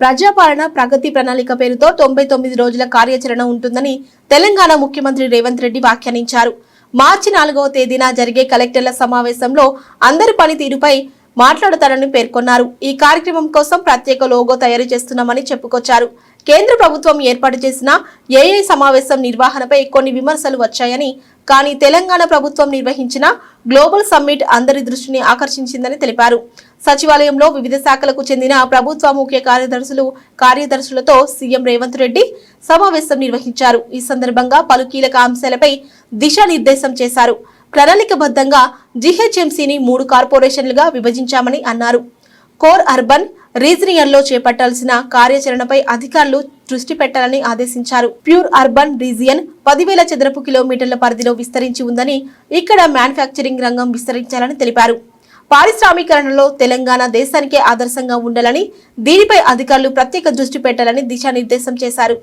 ప్రజాపాలన ప్రగతి ప్రణాళిక పేరుతో 99 రోజుల కార్యాచరణ ఉంటుందని తెలంగాణ ముఖ్యమంత్రి రేవంత్ రెడ్డి వ్యాఖ్యానించారు. మార్చి 4వ తేదీన జరిగే కలెక్టర్ల సమావేశంలో అందరి పనితీరుపై మాట్లాడతారని పేర్కొన్నారు. ఈ కార్యక్రమం కోసం ప్రత్యేక లోగో తయారు చేస్తున్నామని చెప్పుకొచ్చారు. కేంద్ర ప్రభుత్వం ఏర్పాటు చేసిన ఏఐ సమావేశం నిర్వహణపై కొన్ని విమర్శలు వచ్చాయని, కానీ తెలంగాణ ప్రభుత్వం నిర్వహించిన గ్లోబల్ సమ్మిట్ అందరి దృష్టిని ఆకర్షించిందని తెలిపారు. సచివాలయంలో వివిధ శాఖలకు చెందిన ప్రభుత్వ ముఖ్య కార్యదర్శులతో సీఎం రేవంత్ రెడ్డి సమావేశం నిర్వహించారు. ఈ సందర్భంగా పలు కీలక అంశాలపై దిశానిర్దేశం చేశారు. ప్రణాళికబద్ధంగా జీహెచ్ఎంసీని 3 కార్పొరేషన్లుగా విభజించామని అన్నారు. కోర్ అర్బన్ రీజియన్లో చేపట్టాల్సిన కార్యాచరణపై అధికారులు దృష్టి పెట్టాలని ఆదేశించారు. ప్యూర్ అర్బన్ రీజియన్ 10,000 చదరపు కిలోమీటర్ల పరిధిలో విస్తరించి ఉందని, ఇక్కడ మ్యానుఫ్యాక్చరింగ్ రంగం విస్తరించాలని తెలిపారు. పారిశ్రామికరణలో తెలంగాణ దేశానికే ఆదర్శంగా ఉండాలని, దీనిపై అధికారులు ప్రత్యేక దృష్టి పెట్టాలని దిశానిర్దేశం చేశారు.